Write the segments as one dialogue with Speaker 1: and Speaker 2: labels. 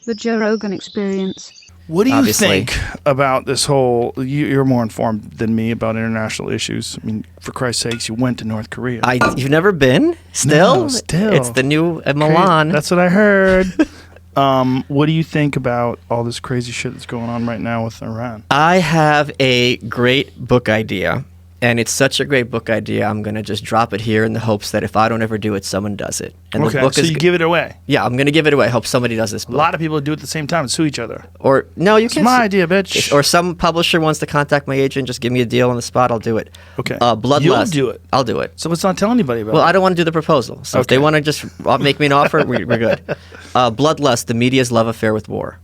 Speaker 1: The Joe Rogan Experience.
Speaker 2: What do you
Speaker 3: Obviously.
Speaker 2: think about this whole? You're more informed than me about international issues. I mean, for Christ's sakes, you went to North Korea.
Speaker 3: You've never been? Still?
Speaker 2: No, still.
Speaker 3: It's the new Milan.
Speaker 2: That's what I heard. What do you think about all this crazy shit that's going on right now with Iran?
Speaker 3: I have a great book idea, and it's such a great book idea, I'm going to just drop it here in the hopes that if I don't ever do it, someone does it. And
Speaker 2: Okay,
Speaker 3: the book
Speaker 2: so you give it away.
Speaker 3: Yeah, I'm going to give it away. I hope somebody does this
Speaker 2: A
Speaker 3: book.
Speaker 2: lot of people do it at the same time and sue each other.
Speaker 3: Or, no, you
Speaker 2: It's
Speaker 3: can't.
Speaker 2: my idea, bitch.
Speaker 3: Or some publisher wants to contact my agent, just give me a deal on the spot, I'll do it.
Speaker 2: Okay.
Speaker 3: Bloodlust.
Speaker 2: You'll do it.
Speaker 3: I'll do it.
Speaker 2: So let's not tell anybody about
Speaker 3: Well,
Speaker 2: it.
Speaker 3: I don't want to do the proposal. So if they
Speaker 2: Okay.
Speaker 3: want to just make me an offer, we're good. Bloodlust, the media's love affair with war.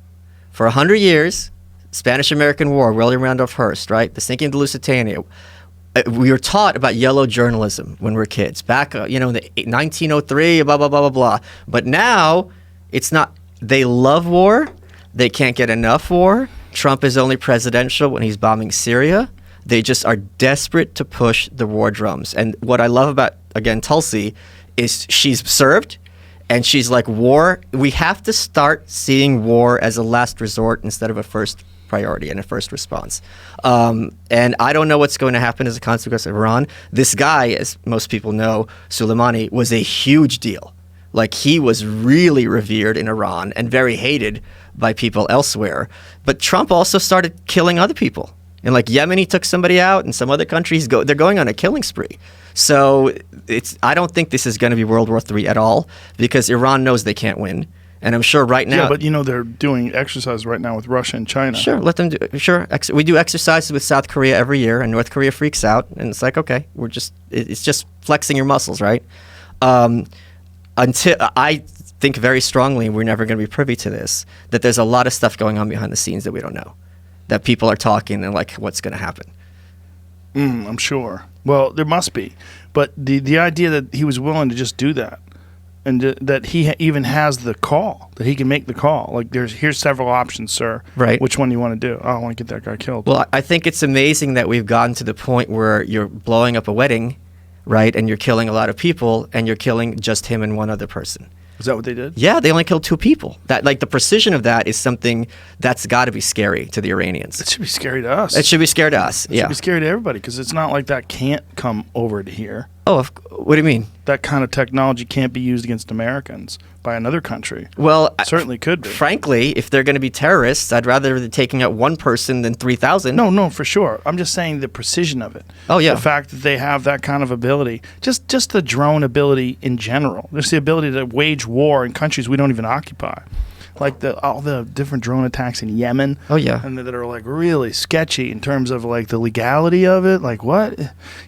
Speaker 3: For 100 years, Spanish-American War, William Randolph Hearst, right? The sinking of the Lusitania. We were taught about yellow journalism when we were kids. Back, in the 1903, blah, blah, blah, blah, blah. But now, it's not. They love war. They can't get enough war. Trump is only presidential when he's bombing Syria. They just are desperate to push the war drums. And what I love about, again, Tulsi, is she's served. And she's like, war, we have to start seeing war as a last resort instead of a first priority and a first response. And I don't know what's going to happen as a consequence of Iran. This guy, as most people know, Soleimani, was a huge deal. Like, he was really revered in Iran and very hated by people elsewhere. But Trump also started killing other people. In like Yemen, he took somebody out, and some other countries they're going on a killing spree. So I don't think this is going to be World War III at all, because Iran knows they can't win. And I'm sure right now.
Speaker 2: Yeah, but they're doing exercise right now with Russia and China.
Speaker 3: Sure, let them do it. Sure. We do exercises with South Korea every year, and North Korea freaks out. And it's like, okay, it's just flexing your muscles, right? Until I think very strongly, we're never going to be privy to this, that there's a lot of stuff going on behind the scenes that we don't know. That people are talking and like, what's going to happen?
Speaker 2: I'm sure. Well, there must be. But the idea that he was willing to just do that, and that he even has the call, that he can make the call. Like, here's several options, sir.
Speaker 3: Right.
Speaker 2: Which one do you want to do? Oh, I want to get that guy killed.
Speaker 3: Well, I think it's amazing that we've gotten to the point where you're blowing up a wedding, right, and you're killing a lot of people, and you're killing just him and one other person.
Speaker 2: Is that what they did?
Speaker 3: Yeah, they only killed 2 people. That, like, the precision of that is something that's got to be scary to the Iranians.
Speaker 2: It should be scary to us.
Speaker 3: It should be scary to us.
Speaker 2: It should be scary to everybody, because it's not like that can't come over to here.
Speaker 3: Oh, what do you mean?
Speaker 2: That kind of technology can't be used against Americans by another country.
Speaker 3: Well,
Speaker 2: Certainly could be.
Speaker 3: Frankly, if they're going to be terrorists, I'd rather they're taking out one person than 3,000.
Speaker 2: No, for sure. I'm just saying the precision of it.
Speaker 3: Oh, yeah.
Speaker 2: The fact that they have that kind of ability. Just the drone ability in general. Just the ability to wage war in countries we don't even occupy. Like all the different drone attacks in Yemen.
Speaker 3: Oh, yeah.
Speaker 2: And that are like really sketchy in terms of like the legality of it. Like, what?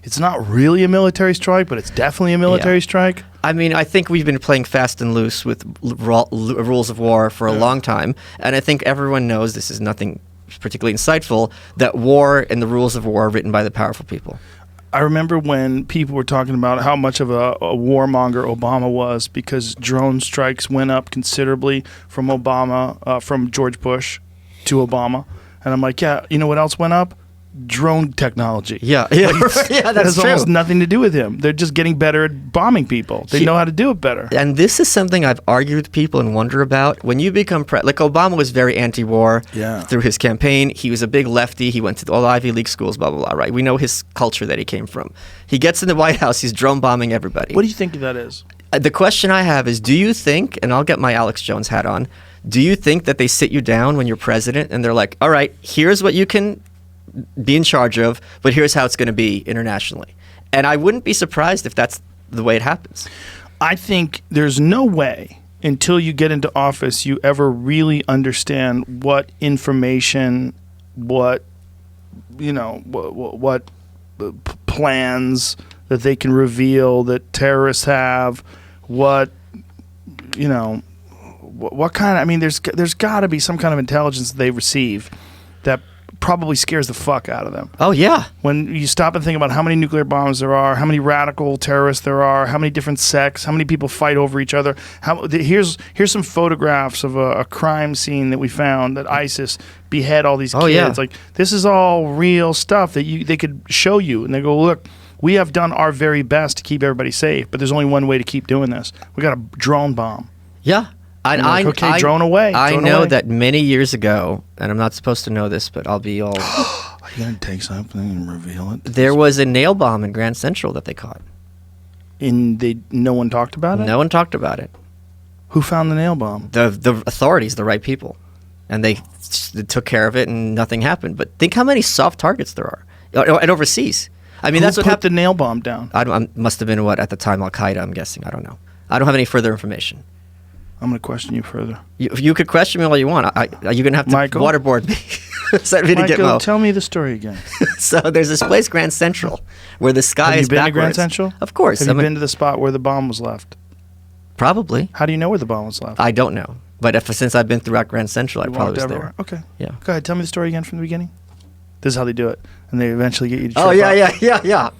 Speaker 2: It's not really a military strike, but it's definitely a military strike.
Speaker 3: I mean, I think we've been playing fast and loose with rules of war for a long time. And I think everyone knows, this is nothing particularly insightful, that war and the rules of war are written by the powerful people.
Speaker 2: I remember when people were talking about how much of a warmonger Obama was, because drone strikes went up considerably from from George Bush to Obama. And I'm like, yeah, you know what else went up? Drone technology.
Speaker 3: Yeah,
Speaker 2: Like,
Speaker 3: yeah,
Speaker 2: that
Speaker 3: that's
Speaker 2: has
Speaker 3: true.
Speaker 2: almost nothing to do with him. They're just getting better at bombing people. They know how to do it better.
Speaker 3: And this is something I've argued with people and wonder about. When you become like, Obama was very anti-war through his campaign. He was a big lefty. He went to all the Ivy League schools, blah, blah, blah, right? We know his culture that he came from. He gets in the White House, he's drone bombing everybody.
Speaker 2: What do you think that is?
Speaker 3: The question I have is, do you think, and I'll get my Alex Jones hat on, do you think that they sit you down when you're president and they're like, all right, here's what you can be in charge of, but here's how it's going to be internationally? And I wouldn't be surprised if that's the way it happens.
Speaker 2: I think there's no way until you get into office you ever really understand what information, what plans that they can reveal that terrorists have, what kind of, I mean, there's got to be some kind of intelligence that they receive that probably scares the fuck out of them.
Speaker 3: Oh, yeah.
Speaker 2: When you stop and think about how many nuclear bombs there are, how many radical terrorists there are, how many different sects, how many people fight over each other. Here's some photographs of a crime scene that we found that ISIS behead all these kids.
Speaker 3: Yeah.
Speaker 2: Like, this is all real stuff that they could show you, and they go, look, we have done our very best to keep everybody safe, but there's only one way to keep doing this. We got a drone bomb.
Speaker 3: Yeah. I,
Speaker 2: And you're like, okay, drone away.
Speaker 3: I
Speaker 2: drone
Speaker 3: know
Speaker 2: away.
Speaker 3: that many years ago, and I'm not supposed to know this, but I'll be all.
Speaker 2: Are you gonna take something and reveal it?
Speaker 3: There was a nail bomb in Grand Central that they caught.
Speaker 2: And no one talked about it.
Speaker 3: No one talked about it.
Speaker 2: Who found the nail bomb?
Speaker 3: The authorities, the right people, and they took care of it, and nothing happened. But think how many soft targets there are, and overseas. I mean,
Speaker 2: Who
Speaker 3: that's what
Speaker 2: put
Speaker 3: happened.
Speaker 2: the nail bomb down?
Speaker 3: I must have been what at the time Al Qaeda. I'm guessing. I don't know. I don't have any further information.
Speaker 2: I'm gonna question you further.
Speaker 3: You could question me all you want. Are you going to have to
Speaker 2: Michael?
Speaker 3: waterboard me? Send me to
Speaker 2: Michael,
Speaker 3: Gitmo.
Speaker 2: tell me the story again.
Speaker 3: So there's this place, Grand Central, where the sky
Speaker 2: Have
Speaker 3: is
Speaker 2: you been to Grand
Speaker 3: backwards.
Speaker 2: Central?
Speaker 3: Of course.
Speaker 2: Have you been to the spot where the bomb was left?
Speaker 3: Probably.
Speaker 2: How do you know where the bomb was left?
Speaker 3: I don't know. But since I've been throughout Grand Central, I
Speaker 2: You
Speaker 3: probably
Speaker 2: walked
Speaker 3: was
Speaker 2: everywhere.
Speaker 3: there.
Speaker 2: Okay.
Speaker 3: Yeah.
Speaker 2: Go ahead. Tell me the story again from the beginning. This is how they do it, and they eventually get you to.
Speaker 3: Oh,
Speaker 2: trip
Speaker 3: yeah,
Speaker 2: up.
Speaker 3: yeah.